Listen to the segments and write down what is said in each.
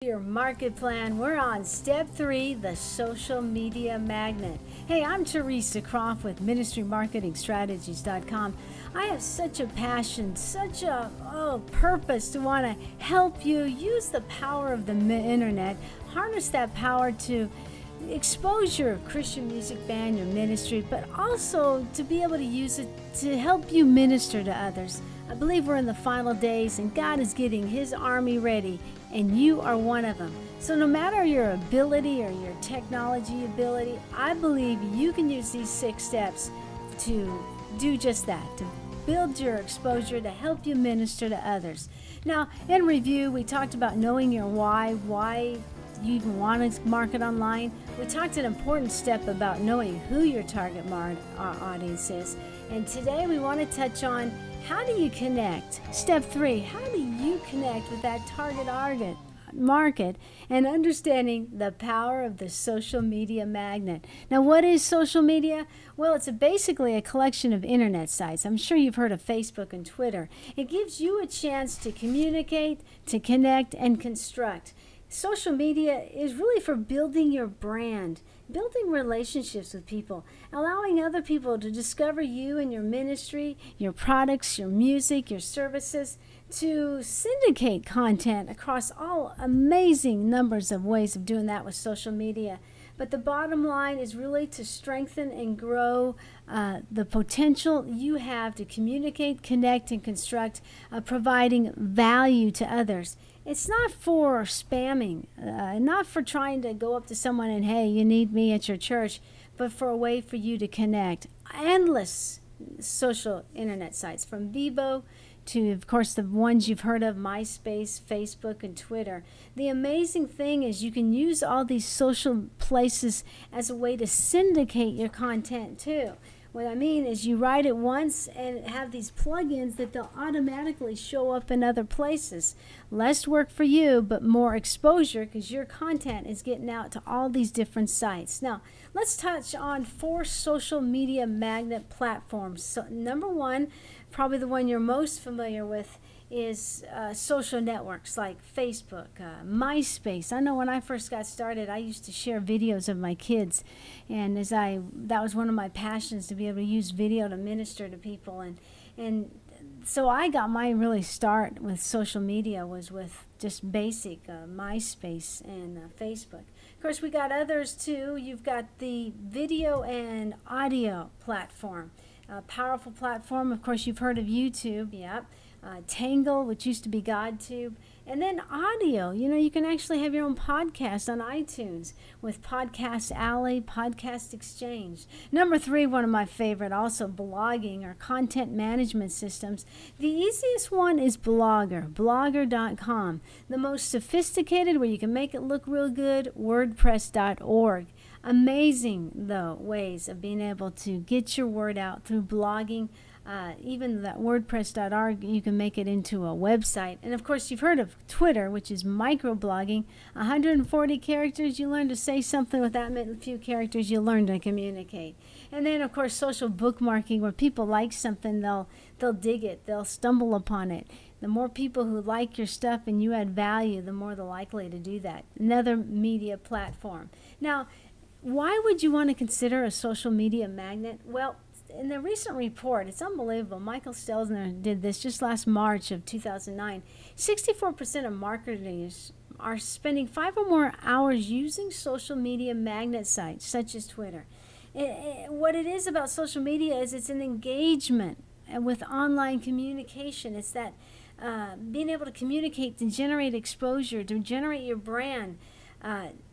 Your market plan. We're on step 3, the social media magnet. Hey, I'm Teresa Croft with ministrymarketingstrategies.com. I have such a passion, such a purpose to want to help you use the power of the internet, harness that power to expose your Christian music band, your ministry, but also to be able to use it to help you minister to others. I believe we're in the final days and God is getting His army ready, and you are one of them. So no matter your ability or your technology ability, I believe you can use these 6 steps to do just that, to build your exposure, to help you minister to others. Now, in review, we talked about knowing your why you even want to market online. We talked an important step about knowing who your target audience is. And today we want to touch on how do you connect? Step 3, how do you connect with that target market and understanding the power of the social media magnet. Now, what is social media? Well, it's basically a collection of internet sites. I'm sure you've heard of Facebook and Twitter. It gives you a chance to communicate, to connect, and construct. Social media is really for building your brand, building relationships with people, allowing other people to discover you and your ministry, your products, your music, your services, to syndicate content across all amazing numbers of ways of doing that with social media. But the bottom line is really to strengthen and grow the potential you have to communicate, connect, and construct, providing value to others. It's not for spamming, not for trying to go up to someone and, hey, you need me at your church, but for a way for you to connect. Endless social internet sites, from Bebo to, of course, the ones you've heard of, MySpace, Facebook, and Twitter. The amazing thing is you can use all these social places as a way to syndicate your content too. What I mean is you write it once and have these plugins that they'll automatically show up in other places. Less work for you, but more exposure because your content is getting out to all these different sites. Now, let's touch on 4 social media magnet platforms. So, number 1, probably the one you're most familiar with, is social networks like Facebook, MySpace. I know when I first got started, I used to share videos of my kids, and that was one of my passions, to be able to use video to minister to people, and so I got my really start with social media was with just basic MySpace and Facebook. Of course, we got others too. You've got the video and audio platform, a powerful platform. Of course, you've heard of YouTube, yep. Tangle, which used to be GodTube, and then audio. You can actually have your own podcast on iTunes with Podcast Alley, Podcast Exchange. Number 3, one of my favorite, also blogging or content management systems. The easiest one is Blogger, blogger.com. The most sophisticated, where you can make it look real good, WordPress.org. Amazing, though, ways of being able to get your word out through blogging. Even that WordPress.org, you can make it into a website. And of course, you've heard of Twitter, which is microblogging. 140 characters, you learn to say something. With that few characters, you learn to communicate. And then, of course, social bookmarking, where people like something, they'll dig it, they'll stumble upon it. The more people who like your stuff and you add value, the more they're likely to do that. Another media platform. Now, why would you want to consider a social media magnet? Well, in the recent report, it's unbelievable. Michael Stelzner did this just last March of 2009. 64% of marketers are spending 5 or more hours using social media magnet sites, such as Twitter. What it is about social media is it's an engagement with online communication. It's that being able to communicate, to generate exposure, to generate your brand.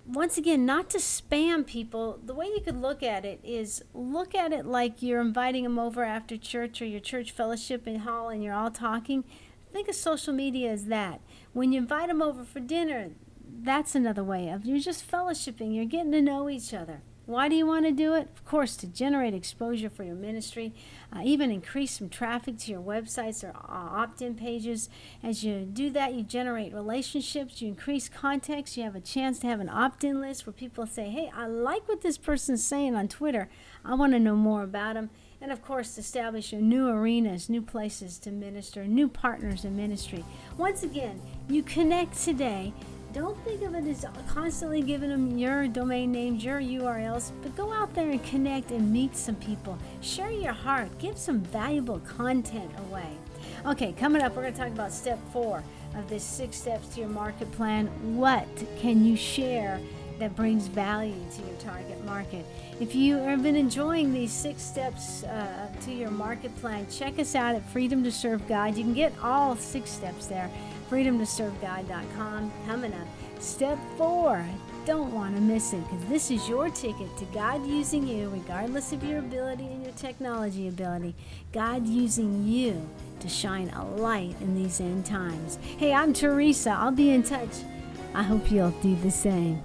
Once again, not to spam people. The way you could look at it is look at it like you're inviting them over after church or your church fellowship in hall and you're all talking. Think of social media as that. When you invite them over for dinner, that's another way of you're just fellowshipping. You're getting to know each other. Why do you want to do it? Of course, to generate exposure for your ministry, even increase some traffic to your websites or opt-in pages. As you do that, you generate relationships, you increase context, you have a chance to have an opt-in list where people say, hey, I like what this person's saying on Twitter. I want to know more about them. And of course, establish your new arenas, new places to minister, new partners in ministry. Once again, you connect today. Don't think of it as constantly giving them your domain names, your URLs, but go out there and connect and meet some people. Share your heart. Give some valuable content away. Okay, coming up, we're going to talk about step 4 of this 6 steps to your market plan. What can you share that brings value to your target market? If you have been enjoying these 6 steps to your market plan, check us out at Freedom to Serve God. You can get all 6 steps there. freedomtoserveGod.com. Coming up, step 4. Don't want to miss it, because this is your ticket to God using you, regardless of your ability and your technology ability. God using you to shine a light in these end times. Hey, I'm Teresa. I'll be in touch. I hope you'll do the same.